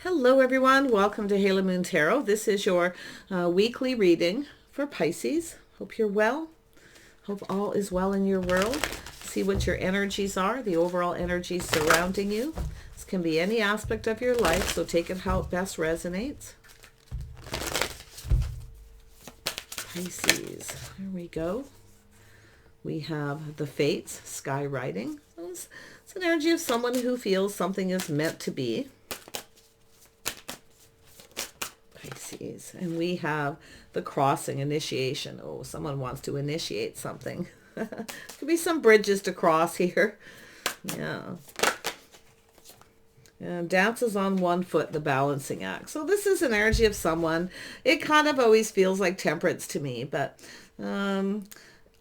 Hello everyone, welcome to Halo Moon Tarot. This is your weekly reading for Pisces. Hope you're well. Hope all is well in your world. See what your energies are, the overall energies surrounding you. This can be any aspect of your life, so take it how it best resonates. Pisces, here we go. We have the Fates, Sky Riding. It's an energy of someone who feels something is meant to be. Pisces. And we have the Crossing, Initiation. Oh, someone wants to initiate something. Could be some bridges to cross here. Yeah. And dances on one foot, the balancing act. So this is an energy of someone. It kind of always feels like temperance to me, but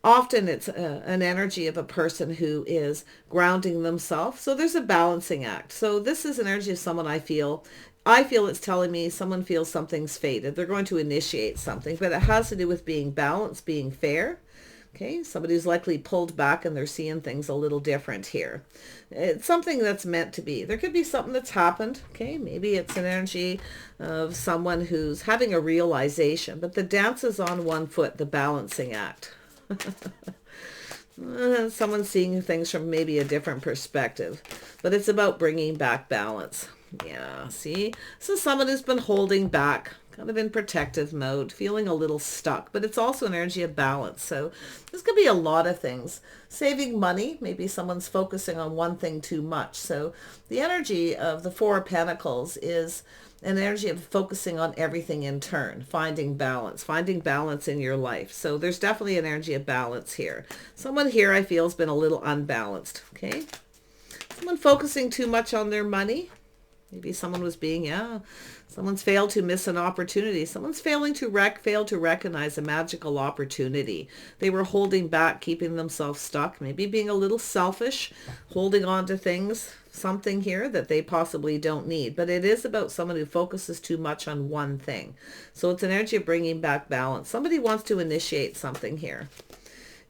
often it's an energy of a person who is grounding themselves. So there's a balancing act. So this is an energy of someone I feel it's telling me someone feels something's fated. They're going to initiate something, but it has to do with being balanced, being fair. Okay, somebody's likely pulled back and they're seeing things a little different here. It's something that's meant to be. There could be something that's happened. Okay, maybe it's an energy of someone who's having a realization, but the dance is on one foot, the balancing act. Someone seeing things from maybe a different perspective, but it's about bringing back balance. Yeah, see? So someone who's been holding back, kind of in protective mode, feeling a little stuck, but it's also an energy of balance. So this could be a lot of things. Saving money, maybe someone's focusing on one thing too much. So the energy of the Four of Pentacles is an energy of focusing on everything in turn, finding balance in your life. So there's definitely an energy of balance here. Someone here I feel has been a little unbalanced, okay? Someone focusing too much on their money. Maybe someone was being, someone's failed to miss an opportunity. Someone's failed to recognize a magical opportunity. They were holding back, keeping themselves stuck, maybe being a little selfish, holding on to things, something here that they possibly don't need. But it is about someone who focuses too much on one thing. So it's an energy of bringing back balance. Somebody wants to initiate something here.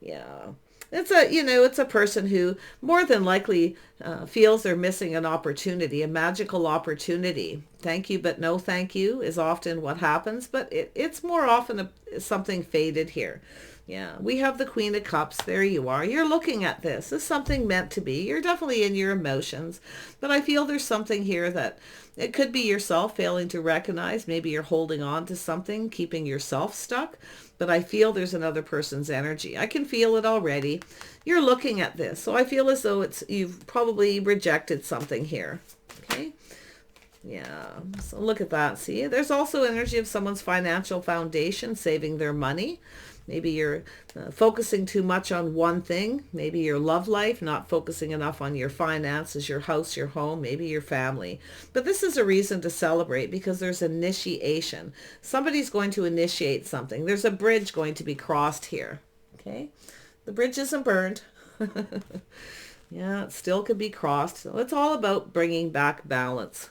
Yeah. It's a person who more than likely feels they're missing an opportunity, a magical opportunity. Thank you, but no thank you is often what happens, but it's more often something faded here. Yeah, we have the Queen of Cups. There you are. You're looking at this. This is something meant to be. You're definitely in your emotions, but I feel there's something here that it could be yourself failing to recognize. Maybe you're holding on to something, keeping yourself stuck. But I feel there's another person's energy. I can feel it already. You're looking at this. So I feel as though you've probably rejected something here. Okay. Yeah. So look at that. See, there's also energy of someone's financial foundation, saving their money. Maybe you're focusing too much on one thing. Maybe your love life, not focusing enough on your finances, your house, your home, maybe your family. But this is a reason to celebrate because there's initiation. Somebody's going to initiate something. There's a bridge going to be crossed here. Okay. The bridge isn't burned. Yeah, it still could be crossed. So it's all about bringing back balance.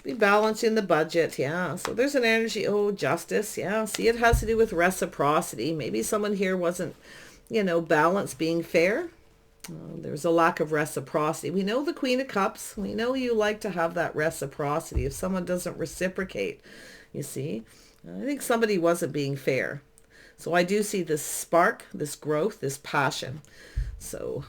Be balancing the budget. Yeah, so there's an energy. Oh, justice. Yeah, see, it has to do with reciprocity. Maybe someone here wasn't, balanced, being fair. There's a lack of reciprocity. We know the Queen of Cups. We know you like to have that reciprocity. If someone doesn't reciprocate, you see, I think somebody wasn't being fair. So I do see this spark, this growth, this passion. So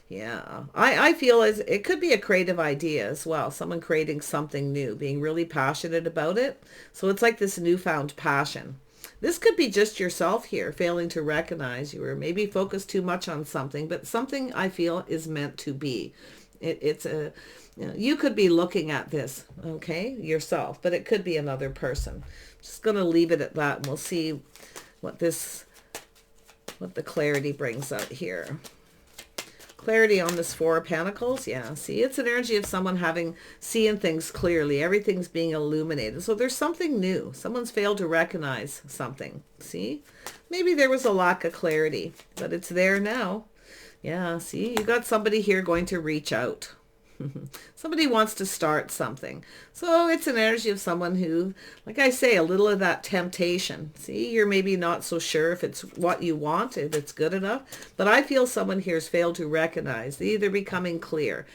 yeah, I feel as it could be a creative idea as well. Someone creating something new, being really passionate about it. So it's like this newfound passion. This could be just yourself here, failing to recognize you were maybe focused too much on something, but something I feel is meant to be. You could be looking at this, okay, yourself, but it could be another person. Just going to leave it at that, and we'll see what the clarity brings out here. Clarity on this Four of Pentacles. Yeah, see, it's an energy of someone seeing things clearly. Everything's being illuminated. So there's something new. Someone's failed to recognize something. See, maybe there was a lack of clarity, but it's there now. Yeah, see, you got somebody here going to reach out. Somebody wants to start something. So it's an energy of someone who, like I say, a little of that temptation. See, you're maybe not so sure if it's what you want, if it's good enough. But I feel someone here has failed to recognize. They're either becoming clear.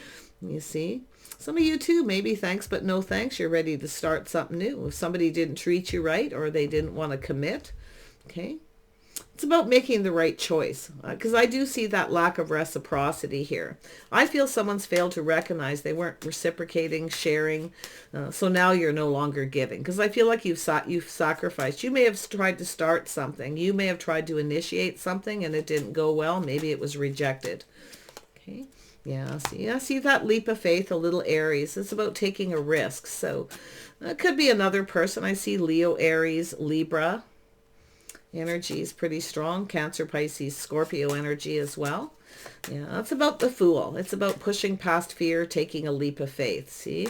You see? Some of you too, maybe thanks but no thanks. You're ready to start something new. If somebody didn't treat you right or they didn't want to commit, okay? It's about making the right choice, because I do see that lack of reciprocity here. I feel someone's failed to recognize they weren't reciprocating, sharing, so now you're no longer giving, because I feel like you've sacrificed. You may have tried to start something. You may have tried to initiate something and it didn't go well. Maybe it was rejected. Okay. Yeah, see, I see that leap of faith, a little Aries. It's about taking a risk. So it could be another person. I see Leo, Aries, Libra. Energy is pretty strong. Cancer, Pisces, Scorpio energy as well. Yeah, it's about the Fool. It's about pushing past fear, taking a leap of faith. See?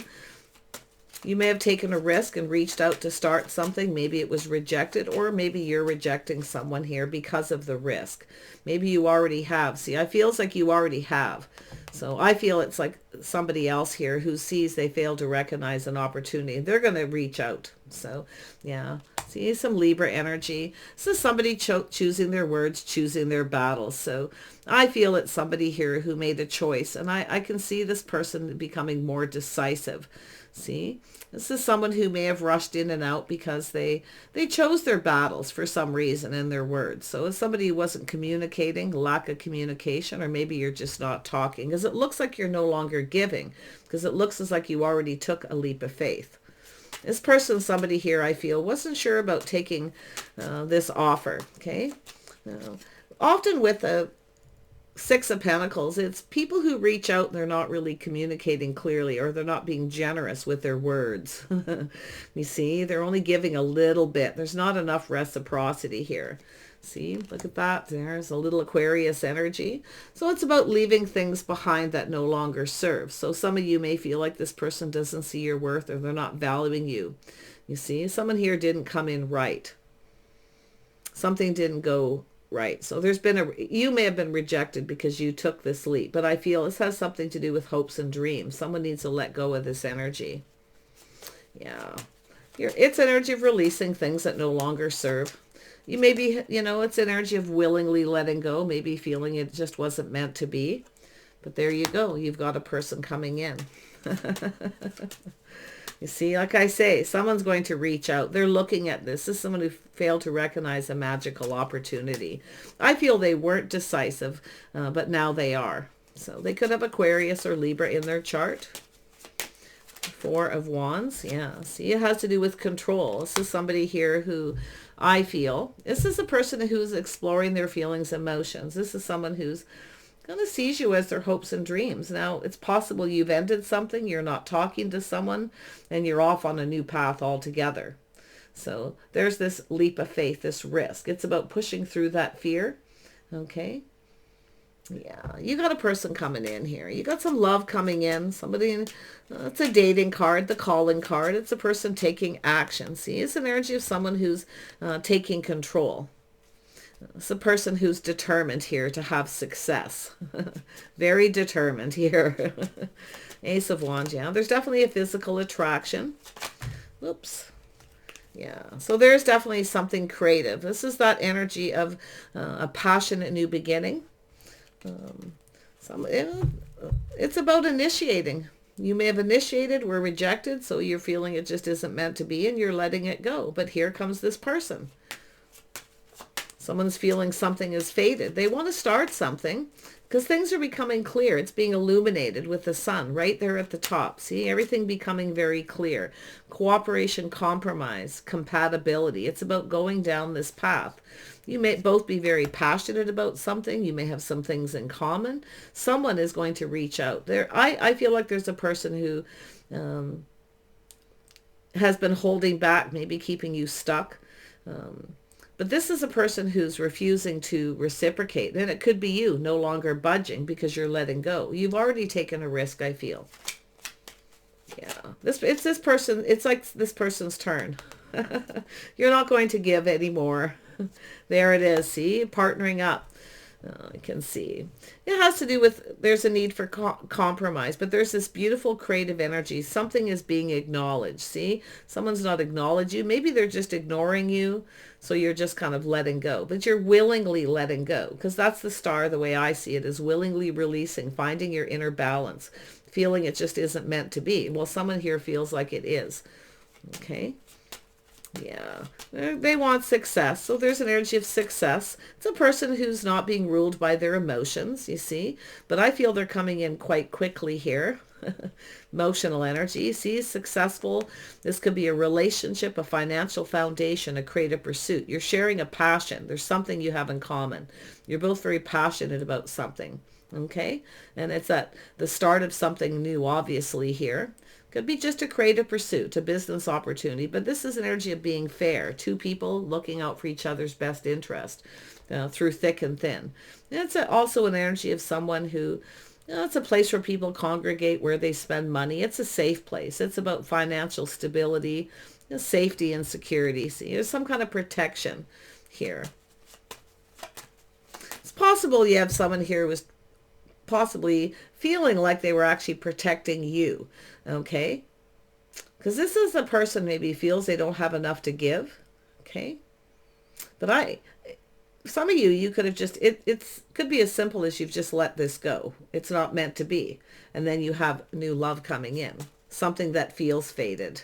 You may have taken a risk and reached out to start something. Maybe it was rejected, or maybe you're rejecting someone here because of the risk. Maybe you already have. See, I feels like you already have. So I feel it's like somebody else here who sees they fail to recognize an opportunity. They're going to reach out. So, yeah. See, some Libra energy. This is somebody choosing their words, choosing their battles. So I feel it's somebody here who made a choice. And I can see this person becoming more decisive. See, this is someone who may have rushed in and out because they chose their battles for some reason in their words. So it's somebody who wasn't communicating, lack of communication, or maybe you're just not talking, because it looks like you're no longer giving, because it looks as like you already took a leap of faith. This person, somebody here, I feel, wasn't sure about taking this offer, okay? Often with the Six of Pentacles, it's people who reach out and they're not really communicating clearly, or they're not being generous with their words. You see, they're only giving a little bit. There's not enough reciprocity here. See, look at that. There's a little Aquarius energy. So it's about leaving things behind that no longer serve. So some of you may feel like this person doesn't see your worth, or they're not valuing you. You see, someone here didn't come in right. Something didn't go right. So there's been you may have been rejected because you took this leap, but I feel this has something to do with hopes and dreams. Someone needs to let go of this energy. Yeah. It's energy of releasing things that no longer serve. You may be, it's energy of willingly letting go, maybe feeling it just wasn't meant to be. But there you go. You've got a person coming in. You see, like I say, someone's going to reach out. They're looking at this. This is someone who failed to recognize a magical opportunity. I feel they weren't decisive, but now they are. So they could have Aquarius or Libra in their chart. Four of Wands. Yeah. See, it has to do with control. This is somebody here who I feel, this is a person who's exploring their feelings, emotions. This is someone who's kind of sees you as their hopes and dreams. Now, it's possible you've ended something, you're not talking to someone, and you're off on a new path altogether. So there's this leap of faith, this risk. It's about pushing through that fear. Okay. Yeah, you got a person coming in here. You got some love coming in. Somebody, it's a dating card, the calling card. It's a person taking action. See, it's an energy of someone who's taking control. It's a person who's determined here to have success. Very determined here. Ace of Wands, yeah. There's definitely a physical attraction. Oops. Yeah, so there's definitely something creative. This is that energy of a passionate new beginning. It's about initiating. You may have initiated, were rejected, so you're feeling it just isn't meant to be, and you're letting it go. But here comes this person. Someone's feeling something is faded. They want to start something because things are becoming clear. It's being illuminated with the sun right there at the top. See, everything becoming very clear. Cooperation, compromise, compatibility. It's about going down this path. You may both be very passionate about something. You may have some things in common. Someone is going to reach out. I feel like there's a person who has been holding back, maybe keeping you stuck. But this is a person who's refusing to reciprocate. And it could be you no longer budging because you're letting go. You've already taken a risk, I feel. Yeah. It's this person. It's like this person's turn. You're not going to give anymore. There it is. See, partnering up. I can see. It has to do with, there's a need for compromise, but there's this beautiful creative energy. Something is being acknowledged. See, someone's not acknowledged you. Maybe they're just ignoring you. So you're just kind of letting go, but you're willingly letting go, because that's the star. The way I see it is willingly releasing, finding your inner balance, feeling it just isn't meant to be. Well, someone here feels like it is. Okay. Yeah, they want success. So there's an energy of success. It's a person who's not being ruled by their emotions, you see. But I feel they're coming in quite quickly here. Emotional energy. See, successful. This could be a relationship, a financial foundation, a creative pursuit. You're sharing a passion. There's something you have in common. You're both very passionate about something. Okay. And it's at the start of something new, obviously, here. Could be just a creative pursuit, a business opportunity, but this is an energy of being fair. Two people looking out for each other's best interest through thick and thin. And it's also an energy of someone who, it's a place where people congregate, where they spend money. It's a safe place. It's about financial stability, safety and security. See, there's some kind of protection here. It's possible you have someone here who is possibly feeling like they were actually protecting you. Okay, because this is a person maybe feels they don't have enough to give. Okay, but some of you could have just, it's could be as simple as you've just let this go. It's not meant to be. And then you have new love coming in, something that feels faded.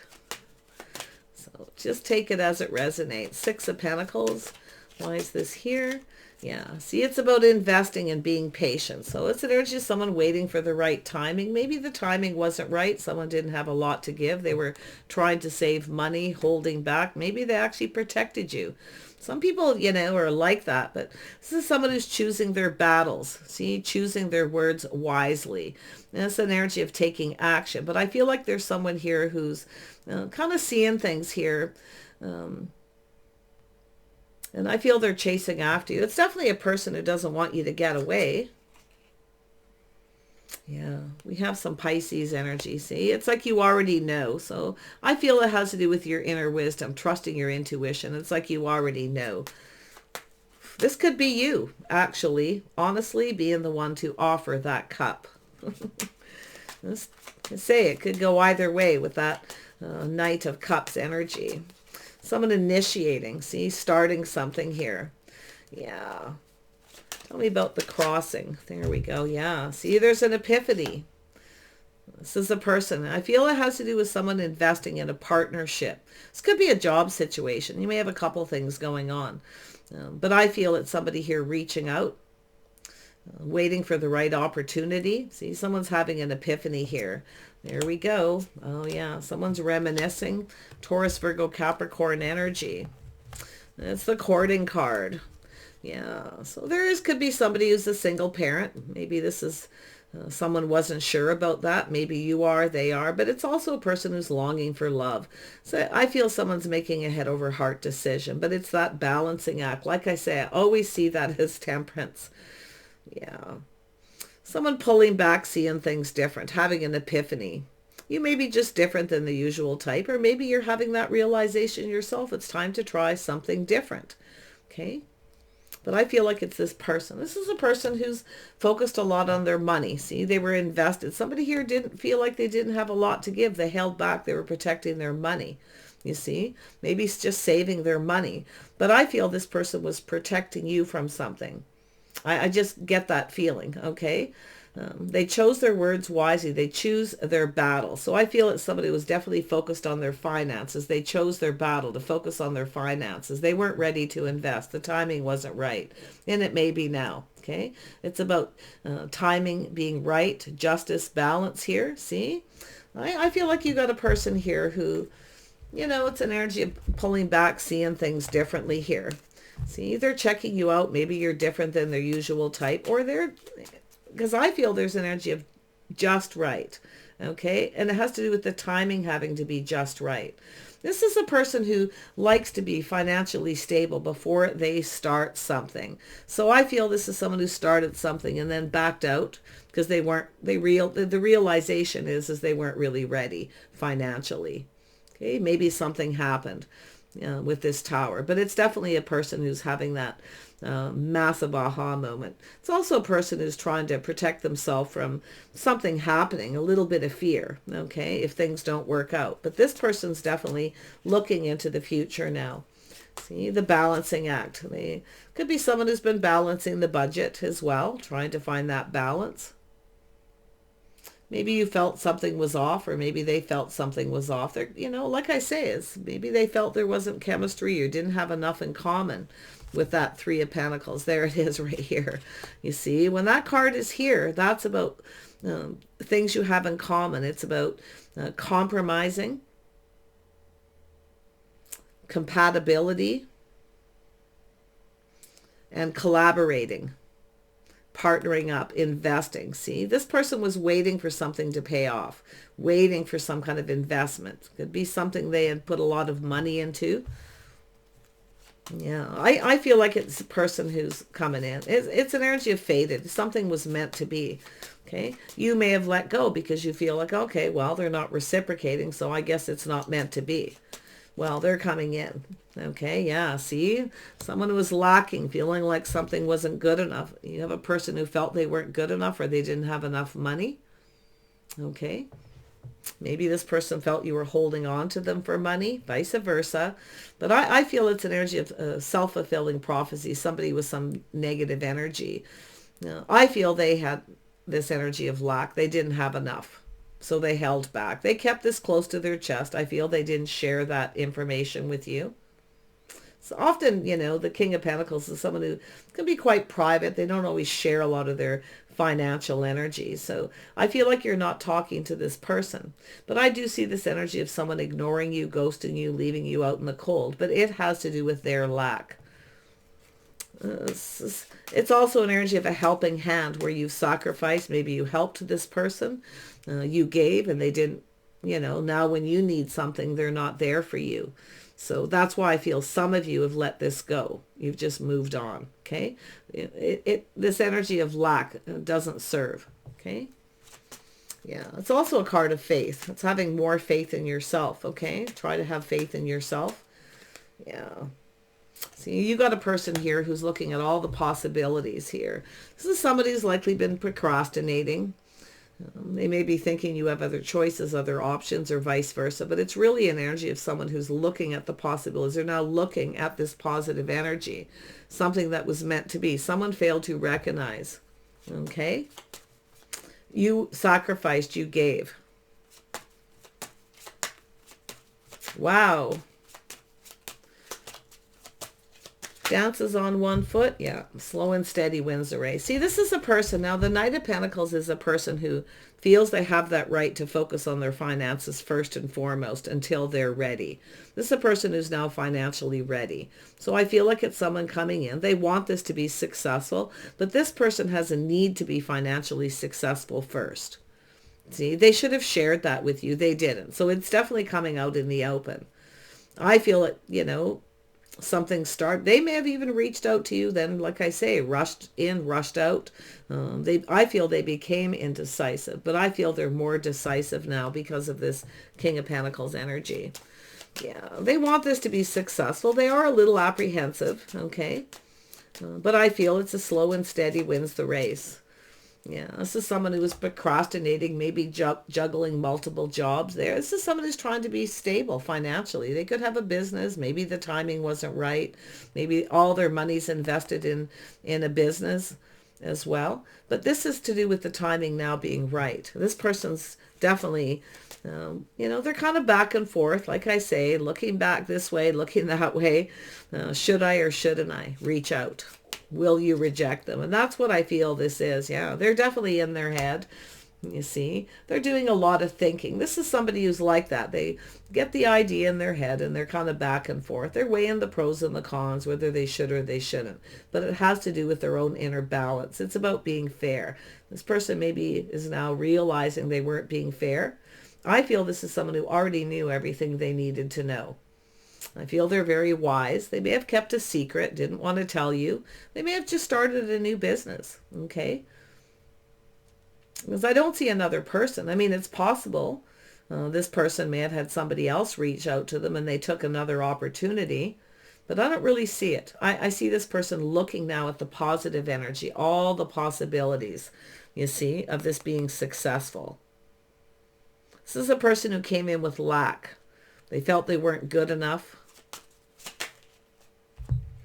So just take it as it resonates. Six of Pentacles. Why is this here? Yeah, see, it's about investing and being patient. So it's an energy of someone waiting for the right timing. Maybe the timing wasn't right. Someone didn't have a lot to give. They were trying to save money, holding back. Maybe they actually protected you. Some people, are like that. But this is someone who's choosing their battles. See, choosing their words wisely. And it's an energy of taking action. But I feel like there's someone here who's kind of seeing things here. And I feel they're chasing after you. It's definitely a person who doesn't want you to get away. Yeah, we have some Pisces energy. See, it's like you already know. So I feel it has to do with your inner wisdom, trusting your intuition. It's like you already know. This could be you, actually, honestly, being the one to offer that cup. Let's say it could go either way with that Knight of Cups energy. Someone initiating, see, starting something here. Yeah. Tell me about the crossing. There we go. Yeah. See, there's an epiphany. This is a person. I feel it has to do with someone investing in a partnership. This could be a job situation. You may have a couple things going on. But I feel it's somebody here reaching out, waiting for the right opportunity. See, someone's having an epiphany here. There we go. Oh, yeah. Someone's reminiscing. Taurus, Virgo, Capricorn energy. It's the courting card. Yeah. So could be somebody who's a single parent. Maybe this is someone wasn't sure about that. Maybe you are, they are. But it's also a person who's longing for love. So I feel someone's making a head over heart decision. But it's that balancing act. Like I say, I always see that as temperance. Yeah. Someone pulling back, seeing things different, having an epiphany. You may be just different than the usual type, or maybe you're having that realization yourself. It's time to try something different. Okay. But I feel like it's this person. This is a person who's focused a lot on their money. See, they were invested. Somebody here didn't feel like they didn't have a lot to give. They held back. They were protecting their money. You see, maybe it's just saving their money. But I feel this person was protecting you from something. I just get that feeling, okay? They chose their words wisely. They choose their battle. So I feel that somebody was definitely focused on their finances. They chose their battle to focus on their finances. They weren't ready to invest. The timing wasn't right. And it may be now, okay? It's about timing being right, justice, balance here, see? I feel like you got a person here who, it's an energy of pulling back, seeing things differently here. See, they're checking you out. Maybe you're different than their usual type, or because I feel there's an energy of just right. Okay. And it has to do with the timing having to be just right. This is a person who likes to be financially stable before they start something. So I feel this is someone who started something and then backed out because the realization is they weren't really ready financially. Okay. Maybe something happened with this tower, but it's definitely a person who's having that massive aha moment. It's also a person who's trying to protect themselves from something happening, a little bit of fear, okay, if things don't work out. But this person's definitely looking into the future now. See, the balancing act. They could be someone who's been balancing the budget as well, trying to find that balance. Maybe you felt something was off, or maybe they felt something was off. They're, like I say, maybe they felt there wasn't chemistry or didn't have enough in common with that Three of Pentacles. There it is right here. You see, when that card is here, that's about things you have in common. It's about compromising, compatibility, and collaborating. Partnering up, investing. See, this person was waiting for something to pay off, waiting for some kind of investment. Could be something they had put a lot of money into. Yeah, I feel like it's a person who's coming in. It's an energy of fated. Something was meant to be. Okay, you may have let go because you feel like, okay, well, they're not reciprocating, so I guess it's not meant to be. Well, they're coming in. Okay, yeah, see? Someone who was lacking, feeling like something wasn't good enough. You have a person who felt they weren't good enough or they didn't have enough money. Okay. Maybe this person felt you were holding on to them for money, vice versa. But I feel it's an energy of self-fulfilling prophecy, somebody with some negative energy. I feel they had this energy of lack. They didn't have enough. So they held back. They kept this close to their chest. I feel they didn't share that information with you. So often, the King of Pentacles is someone who can be quite private. They don't always share a lot of their financial energy. So I feel like you're not talking to this person. But I do see this energy of someone ignoring you, ghosting you, leaving you out in the cold. But it has to do with their lack. It's also an energy of a helping hand where you've sacrificed. Maybe you helped this person. You gave and they didn't, now when you need something, they're not there for you. So that's why I feel some of you have let this go. You've just moved on. Okay. This energy of lack doesn't serve. Okay. Yeah. It's also a card of faith. It's having more faith in yourself. Okay. Try to have faith in yourself. Yeah. See, you got a person here who's looking at all the possibilities here. This is somebody who's likely been procrastinating. They may be thinking you have other choices, other options, or vice versa, but it's really an energy of someone who's looking at the possibilities. They're now looking at this positive energy, something that was meant to be. Someone failed to recognize. Okay? You sacrificed, you gave. Wow. Dances on one foot. Yeah. Slow and steady wins the race. See, this is a person. Now, the Knight of Pentacles is a person who feels they have that right to focus on their finances first and foremost until they're ready. This is a person who's now financially ready. So I feel like it's someone coming in. They want this to be successful, but this person has a need to be financially successful first. See, they should have shared that with you. They didn't. So it's definitely coming out in the open. I feel it, something start. They may have even reached out to you. Then, like I say, rushed in, rushed out. I feel they became indecisive, but I feel they're more decisive now because of this King of Pentacles energy. Yeah, they want this to be successful. They are a little apprehensive, okay? But I feel it's a slow and steady wins the race. Yeah, this is someone who is procrastinating, maybe juggling multiple jobs there. This is someone who's trying to be stable financially. They could have a business. Maybe the timing wasn't right. Maybe all their money's invested in a business as well. But this is to do with the timing now being right. This person's definitely, they're kind of back and forth. Like I say, looking back this way, looking that way. Should I or shouldn't I reach out? Will you reject them? And that's what I feel this is. Yeah, they're definitely in their head. You see, they're doing a lot of thinking. This is somebody who's like that. They get the idea in their head and they're kind of back and forth. They're weighing the pros and the cons, whether they should or they shouldn't. But it has to do with their own inner balance. It's about being fair. This person maybe is now realizing they weren't being fair. I feel this is someone who already knew everything they needed to know. I feel they're very wise. They may have kept a secret, didn't want to tell you. They may have just started a new business, okay? Because I don't see another person. I mean, it's possible. This person may have had somebody else reach out to them and they took another opportunity. But I don't really see it. I see this person looking now at the positive energy, all the possibilities, you see, of this being successful. This is a person who came in with lack. They felt they weren't good enough.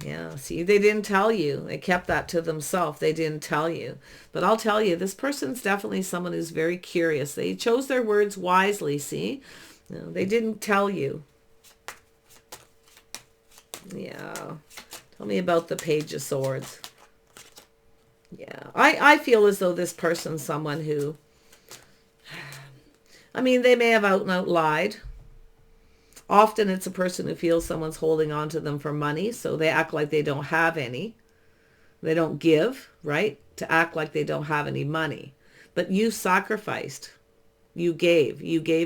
Yeah, see, they didn't tell you. They kept that to themselves. They didn't tell you. But I'll tell you, this person's definitely someone who's very curious. They chose their words wisely, see? No, they didn't tell you. Yeah. Tell me about the Page of Swords. Yeah. I feel as though this person's someone who, I mean, they may have out and out lied. Often it's a person who feels someone's holding on to them for money, so they act like they don't have any. They don't give, right? To act like they don't have any money. But you sacrificed. You gave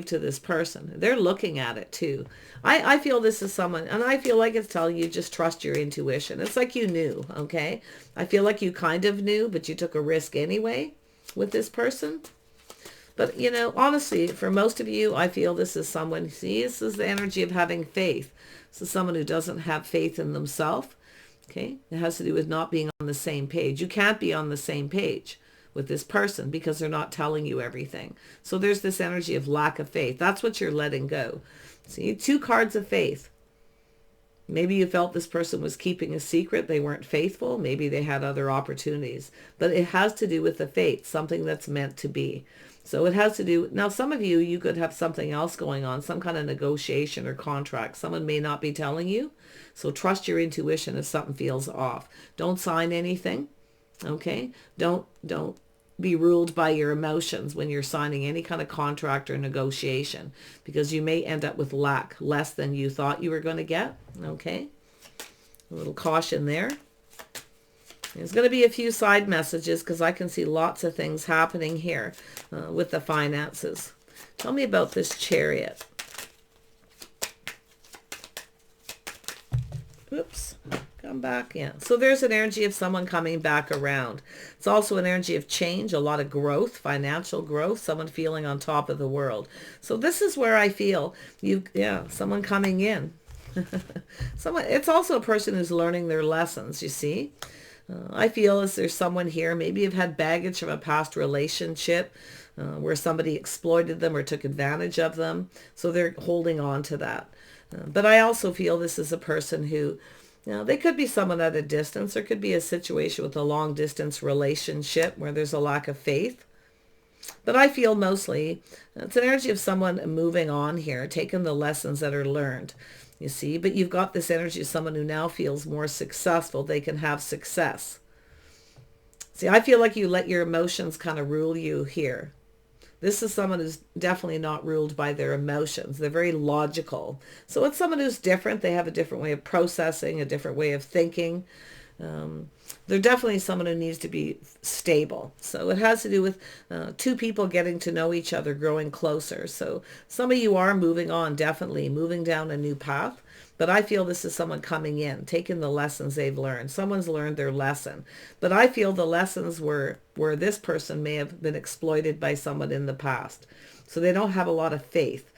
to this person. They're looking at it too. I feel this is someone, and I feel like it's telling you just trust your intuition. It's like you knew, okay? I feel like you kind of knew, but you took a risk anyway with this person. But, you know, honestly, for most of you, I feel this is someone, see, this is the energy of having faith. This is someone who doesn't have faith in themselves, okay? It has to do with not being on the same page. You can't be on the same page with this person because they're not telling you everything. So there's this energy of lack of faith. That's what you're letting go. See, 2 cards of faith. Maybe you felt this person was keeping a secret. They weren't faithful. Maybe they had other opportunities. But it has to do with the fate, something that's meant to be. So it has to do, now some of you, you could have something else going on, some kind of negotiation or contract. Someone may not be telling you. So trust your intuition if something feels off. Don't sign anything, okay? Don't be ruled by your emotions when you're signing any kind of contract or negotiation, because you may end up with lack, less than you thought you were going to get, okay? A little caution there. There's going to be a few side messages because I can see lots of things happening here with the finances. Tell me about this Chariot. Oops, come back. Yeah. So there's an energy of someone coming back around. It's also an energy of change, a lot of growth, financial growth, someone feeling on top of the world. So this is where I feel someone coming in. It's also a person who's learning their lessons, you see. I feel as there's someone here, maybe you've had baggage from a past relationship where somebody exploited them or took advantage of them. So they're holding on to that. But I also feel this is a person who, they could be someone at a distance. There could be a situation with a long distance relationship where there's a lack of faith. But I feel mostly it's an energy of someone moving on here, taking the lessons that are learned. You see, but you've got this energy of someone who now feels more successful. They can have success. See, I feel like you let your emotions kind of rule you here. This is someone who's definitely not ruled by their emotions. They're very logical. So it's someone who's different. They have a different way of processing, a different way of thinking. They're definitely someone who needs to be stable. So it has to do with 2 people getting to know each other, growing closer. So some of you are moving on, definitely moving down a new path. But I feel this is someone coming in, taking the lessons they've learned. Someone's learned their lesson. But I feel the lessons were where this person may have been exploited by someone in the past. So they don't have a lot of faith.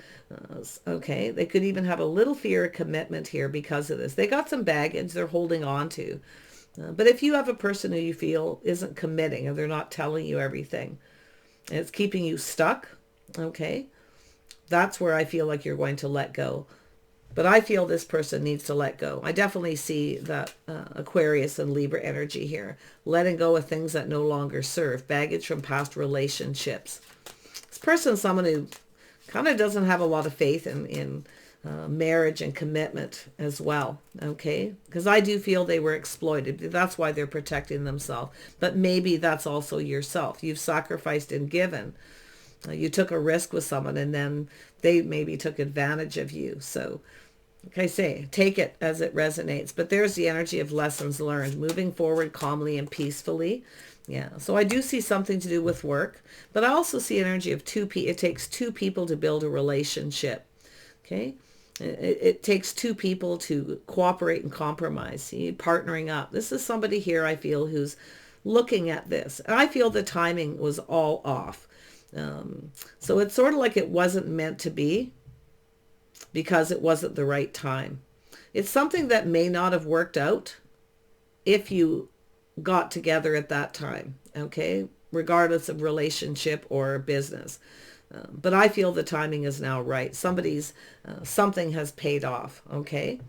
Okay, they could even have a little fear of commitment here because of this. They got some baggage they're holding on to. But if you have a person who you feel isn't committing, or they're not telling you everything, and it's keeping you stuck, okay, that's where I feel like you're going to let go. But I feel this person needs to let go. I definitely see that Aquarius and Libra energy here, letting go of things that no longer serve, baggage from past relationships. This person is someone who kind of doesn't have a lot of faith in marriage and commitment as well, okay? Because I do feel they were exploited. That's why they're protecting themselves. But maybe that's also yourself. You've sacrificed and given. You took a risk with someone and then they maybe took advantage of you. So, like I say, take it as it resonates. But there's the energy of lessons learned, moving forward calmly and peacefully. Yeah, so I do see something to do with work. But I also see energy of 2 people. It takes 2 people to build a relationship, okay? It takes 2 people to cooperate and compromise, see, partnering up. This is somebody here, I feel, who's looking at this. And I feel the timing was all off. So it's sort of like it wasn't meant to be because it wasn't the right time. It's something that may not have worked out if you got together at that time, okay, regardless of relationship or business. But I feel the timing is now right. Something has paid off, okay?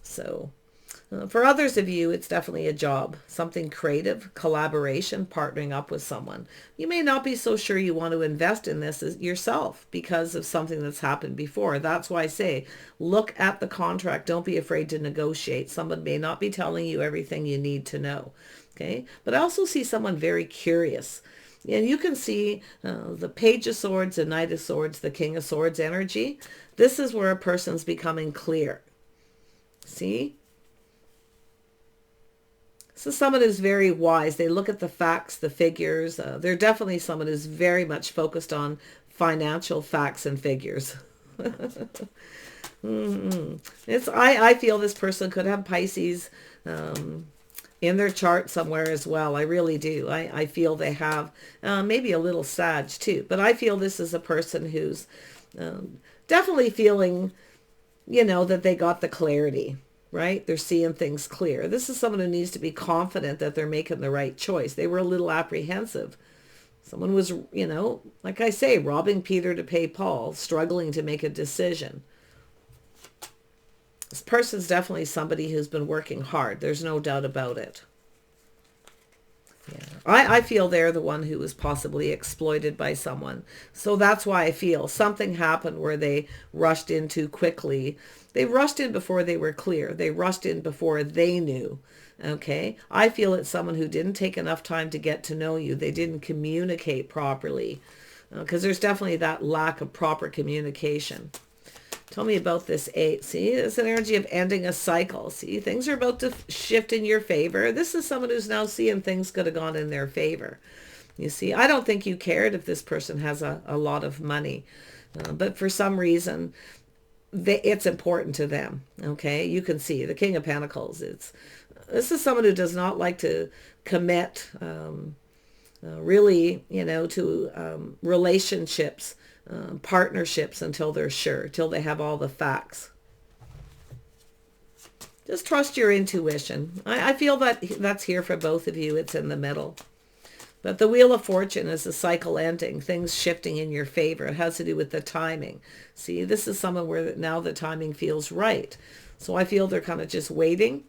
So For others of you, it's definitely a job, something creative, collaboration, partnering up with someone. You may not be so sure you want to invest in this yourself because of something that's happened before. That's why I say, look at the contract. Don't be afraid to negotiate. Someone may not be telling you everything you need to know. Okay. But I also see someone very curious. And you can see the Page of Swords, the Knight of Swords, the King of Swords energy. This is where a person's becoming clear. See? So someone who's very wise. They look at the facts, the figures. They're definitely someone who's very much focused on financial facts and figures. I feel this person could have Pisces in their chart somewhere as well. I really do. I feel they have maybe a little Sag too. But I feel this is a person who's definitely feeling, that they got the clarity. Right? They're seeing things clear. This is someone who needs to be confident that they're making the right choice. They were a little apprehensive. Someone was, like I say, robbing Peter to pay Paul, struggling to make a decision. This person's definitely somebody who's been working hard. There's no doubt about it. Yeah. I feel they're the one who was possibly exploited by someone. So that's why I feel something happened where they rushed in too quickly. They rushed in before they were clear. They rushed in before they knew. Okay. I feel it's someone who didn't take enough time to get to know you. They didn't communicate properly because there's definitely that lack of proper communication. Tell me about this 8. See, it's an energy of ending a cycle. See, things are about to shift in your favor. This is someone who's now seeing things could have gone in their favor. You see, I don't think you cared if this person has a lot of money. But for some reason, it's important to them. Okay, you can see the King of Pentacles. This is someone who does not like to commit really, to relationships. Partnerships until they're sure, till they have all the facts. Just trust your intuition. I feel that that's here for both of you. It's in the middle. But the Wheel of Fortune is a cycle ending, things shifting in your favor. It has to do with the timing. See, this is someone where now the timing feels right. So I feel they're kind of just waiting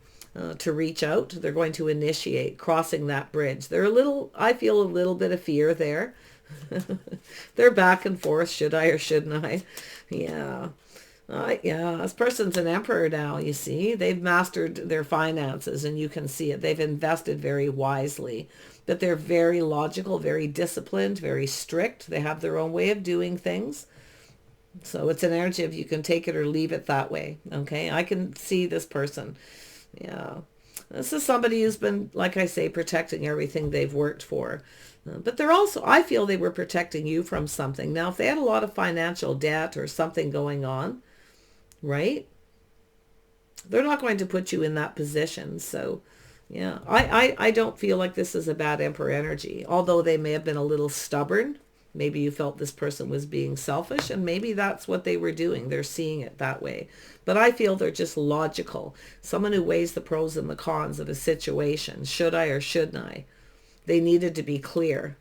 to reach out. They're going to initiate crossing that bridge. I feel a little bit of fear there. They're back and forth. Should I or shouldn't I? Yeah. Yeah, this person's an emperor now, you see. They've mastered their finances and you can see it. They've invested very wisely. But they're very logical, very disciplined, very strict. They have their own way of doing things. So it's an energy of you can take it or leave it that way. Okay, I can see this person. Yeah. This is somebody who's been, like I say, protecting everything they've worked for. But they're also, I feel they were protecting you from something. Now, if they had a lot of financial debt or something going on, right? They're not going to put you in that position. So, yeah, I don't feel like this is a bad Emperor energy. Although they may have been a little stubborn. Maybe you felt this person was being selfish and maybe that's what they were doing. They're seeing it that way. But I feel they're just logical. Someone who weighs the pros and the cons of a situation. Should I or shouldn't I? They needed to be clear.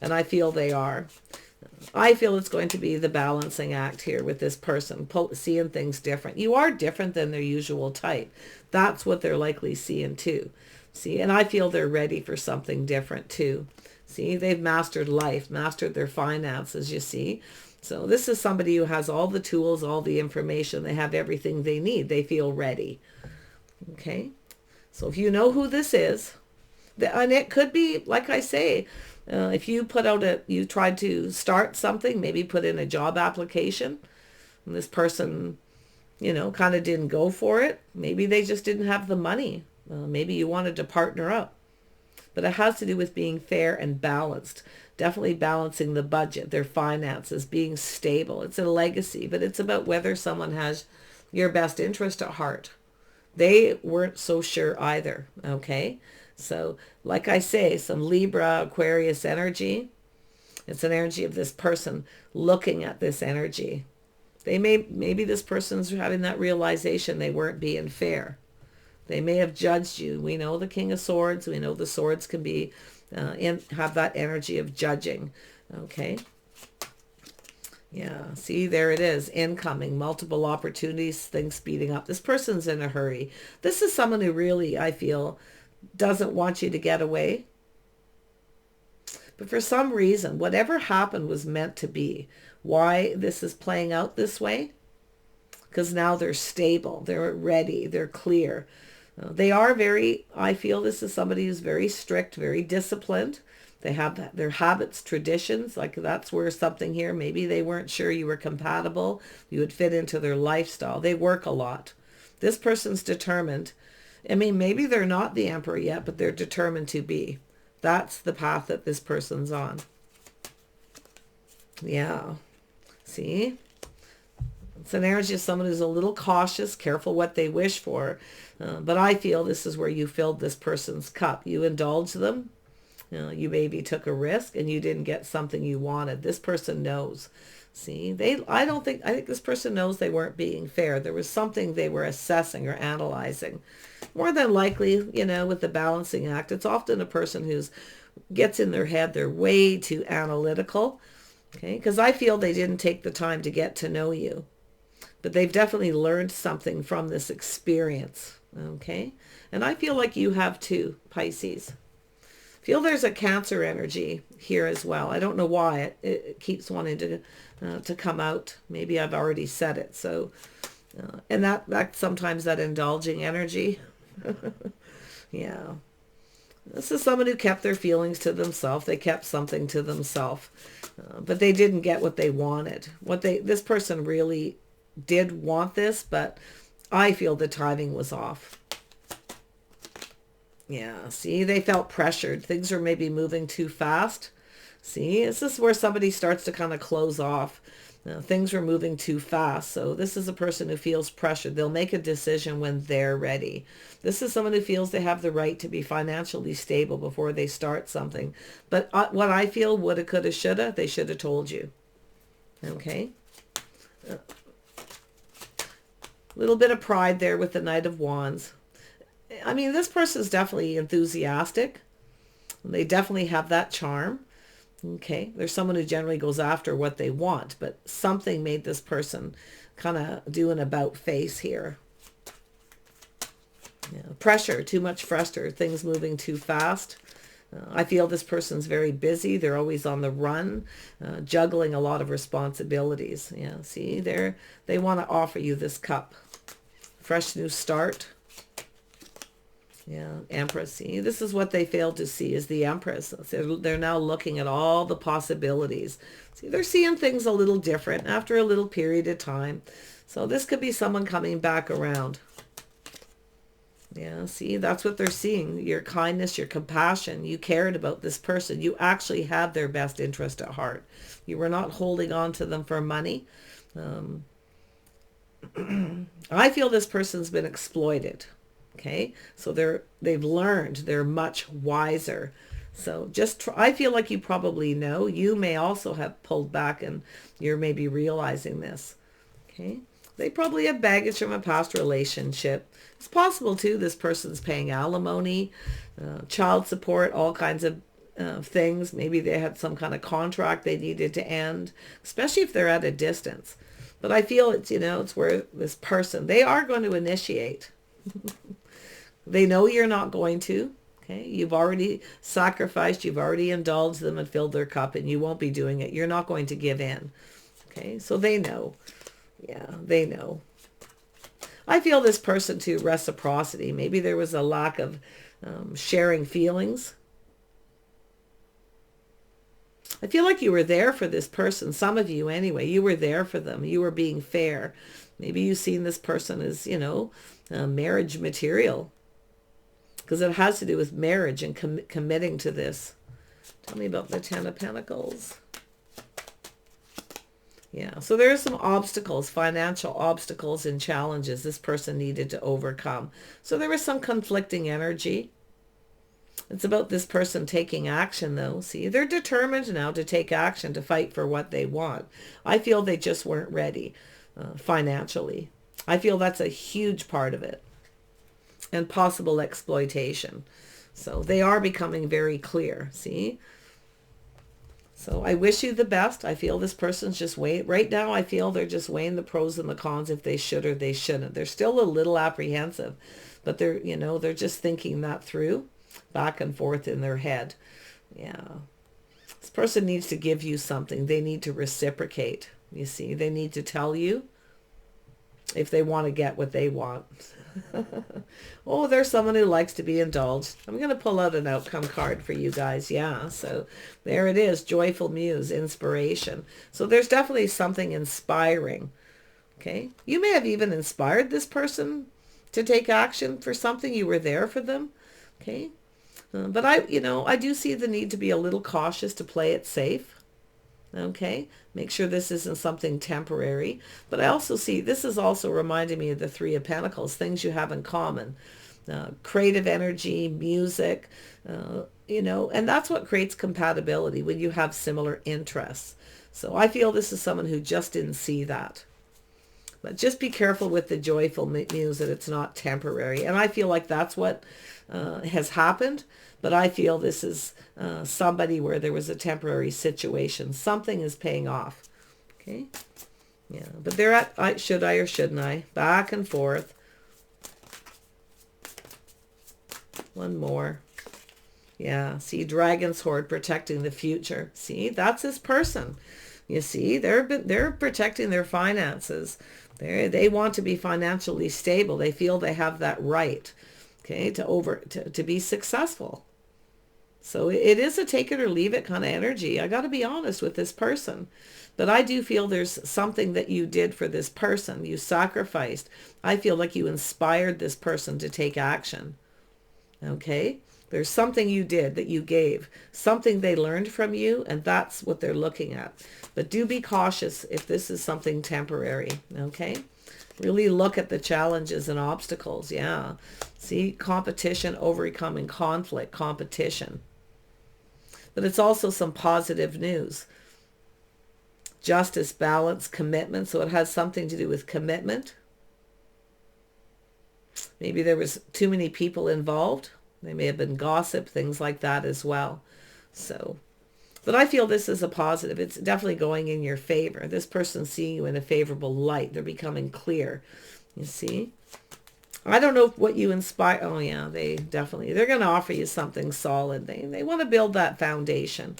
And I feel they are. I feel it's going to be the balancing act here with this person, seeing things different. You are different than their usual type. That's what they're likely seeing too. See, and I feel they're ready for something different too. See, they've mastered life, mastered their finances, you see. So this is somebody who has all the tools, all the information. They have everything they need. They feel ready. Okay. So if you know who this is, and it could be, like I say, if you you tried to start something, maybe put in a job application, and this person, kind of didn't go for it. Maybe they just didn't have the money. Maybe you wanted to partner up. But it has to do with being fair and balanced. Definitely balancing the budget, their finances, being stable. It's a legacy, but it's about whether someone has your best interest at heart. They weren't so sure either, okay? So, like I say, some Libra, Aquarius energy. It's an energy of this person looking at this energy. Maybe this person's having that realization they weren't being fair. They may have judged you. We know the King of Swords. We know the swords can have that energy of judging. Okay. Yeah, see, there it is. Incoming, multiple opportunities, things speeding up. This person's in a hurry. This is someone who really, I feel, doesn't want you to get away. But for some reason, whatever happened was meant to be. Why this is playing out this way? Because now they're stable, they're ready, they're clear. They are very, I feel this is somebody who's very strict, very disciplined. They have their habits, traditions, like that's where something here, maybe they weren't sure you were compatible, you would fit into their lifestyle. They work a lot. This person's determined. I mean, maybe they're not the emperor yet, but they're determined to be. That's the path that this person's on. Yeah. See? It's an energy of someone who's a little cautious, careful what they wish for. But I feel this is where you filled this person's cup. You indulged them. You maybe took a risk and you didn't get something you wanted. This person knows. See, I think this person knows they weren't being fair. There was something they were assessing or analyzing. More than likely, with the balancing act, it's often a person who's gets in their head. They're way too analytical. Okay, because I feel they didn't take the time to get to know you. But they've definitely learned something from this experience. Okay, and I feel like you have too, Pisces. Feel there's a Cancer energy here as well. I don't know why it keeps wanting to come out. Maybe I've already said it. So, and that sometimes that indulging energy. Yeah. This is someone who kept their feelings to themselves. They kept something to themselves, but they didn't get what they wanted. This person really did want this, but I feel the timing was off. Yeah, see, they felt pressured. Things were maybe moving too fast. See, this is where somebody starts to kind of close off. Things were moving too fast. So this is a person who feels pressured. They'll make a decision when they're ready. This is someone who feels they have the right to be financially stable before they start something. But what I feel, woulda, coulda, shoulda, they should have told you. Okay? A little bit of pride there with the Knight of Wands. I mean, this person is definitely enthusiastic. They definitely have that charm. Okay, there's someone who generally goes after what they want, but something made this person kind of do an about face here. Pressure, too much pressure, things moving too fast. I feel this person's very busy. They're always on the run, juggling a lot of responsibilities. Yeah, see, they want to offer you this cup. Fresh new start. Yeah, Empress. See, this is what they failed to see is the Empress. They're now looking at all the possibilities. See, they're seeing things a little different after a little period of time. So this could be someone coming back around. Yeah, see, that's what they're seeing. Your kindness, your compassion. You cared about this person. You actually had their best interest at heart. You were not holding on to them for money. I feel this person's been exploited. Okay, so they've learned, they're much wiser. So I feel like you probably know. You may also have pulled back and you're maybe realizing this. Okay, they probably have baggage from a past relationship. It's possible too this person's paying alimony, child support, all kinds of things. Maybe they had some kind of contract they needed to end, especially if they're at a distance. But I feel it's where this person, they are going to initiate. They know you're not going to. Okay, you've already sacrificed, you've already indulged them and filled their cup, and you won't be doing it. You're not going to give in. Okay, so they know. Yeah, they know. I feel this person too, reciprocity. Maybe there was a lack of sharing feelings. I feel like you were there for this person. Some of you anyway, you were there for them. You were being fair. Maybe you've seen this person as, marriage material. Because it has to do with marriage and committing to this. Tell me about the Ten of Pentacles. Yeah, so there are some obstacles, financial obstacles and challenges this person needed to overcome. So there was some conflicting energy. It's about this person taking action though. See, they're determined now to take action, to fight for what they want. I feel they just weren't ready financially. I feel that's a huge part of it. And possible exploitation. So they are becoming very clear. See? So I wish you the best. I feel this person's just weighing, right now I feel they're just weighing the pros and the cons if they should or they shouldn't. They're still a little apprehensive, but they're, you know, they're just thinking that through back and forth in their head. Yeah. This person needs to give you something. They need to reciprocate. You see, they need to tell you if they want to get what they want. Oh, there's someone who likes to be indulged. I'm going to pull out an outcome card for you guys. Yeah, so there it is. Joyful muse, inspiration. So there's definitely something inspiring. Okay. You may have even inspired this person to take action for something. You were there for them. Okay. But I do see the need to be a little cautious, to play it safe. Okay, make sure this isn't something temporary. But I also see, this is also reminding me of the Three of Pentacles, things you have in common. Creative energy, music, and that's what creates compatibility, when you have similar interests. So I feel this is someone who just didn't see that. But just be careful with the joyful muse, that it's not temporary. And I feel like that's what has happened. But I feel this is somebody where there was a temporary situation. Something is paying off. Okay. Yeah. But they're at, should I or shouldn't I? Back and forth. One more. Yeah. See, Dragon's Horde protecting the future. See, that's this person. You see, they're protecting their finances. They want to be financially stable. They feel they have that right. Okay, to be successful. So it is a take it or leave it kind of energy. I got to be honest with this person. But I do feel there's something that you did for this person. You sacrificed. I feel like you inspired this person to take action. Okay? There's something you did, that you gave. Something they learned from you, and that's what they're looking at. But do be cautious if this is something temporary. Okay? Really look at the challenges and obstacles. Yeah. See, competition, overcoming conflict, competition. But it's also some positive news. Justice, balance, commitment. So it has something to do with commitment. Maybe there was too many people involved. There may have been gossip, things like that as well. So, but I feel this is a positive. It's definitely going in your favor. This person's seeing you in a favorable light. They're becoming clear. You see? I don't know what you inspire. Oh yeah, they're going to offer you something solid. They want to build that foundation,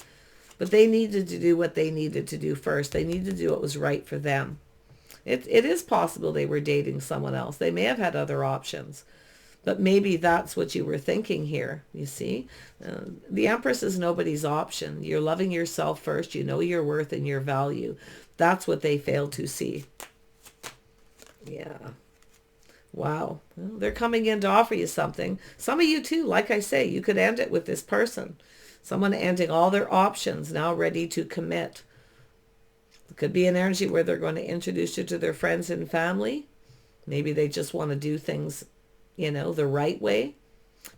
but they needed to do what they needed to do first. They needed to do what was right for them. It is possible they were dating someone else. They may have had other options, but maybe that's what you were thinking here. You see, the Empress is nobody's option. You're loving yourself first. You know your worth and your value. That's what they failed to see. Yeah. Wow. Well, they're coming in to offer you something. Some of you too, like I say, you could end it with this person. Someone ending all their options, now ready to commit. It could be an energy where they're going to introduce you to their friends and family. Maybe they just want to do things, the right way.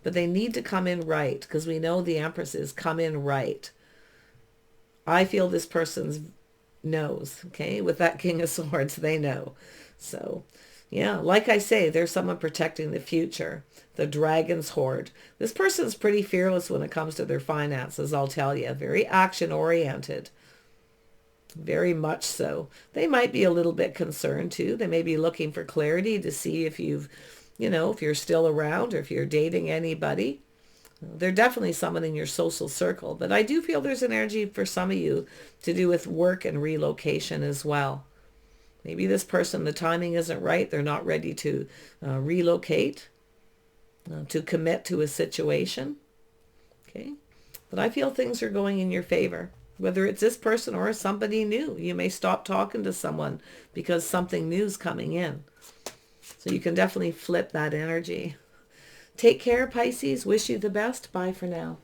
But they need to come in right, because we know the Empress is come in right. I feel this person knows, okay? With that King of Swords, they know. So, yeah, like I say, there's someone protecting the future. The Dragon's Horde. This person's pretty fearless when it comes to their finances, I'll tell you. Very action-oriented. Very much so. They might be a little bit concerned, too. They may be looking for clarity to see if you've, if you're still around or if you're dating anybody. They're definitely someone in your social circle. But I do feel there's an energy for some of you to do with work and relocation as well. Maybe this person, the timing isn't right. They're not ready to relocate, to commit to a situation. Okay. But I feel things are going in your favor. Whether it's this person or somebody new. You may stop talking to someone because something new is coming in. So you can definitely flip that energy. Take care, Pisces. Wish you the best. Bye for now.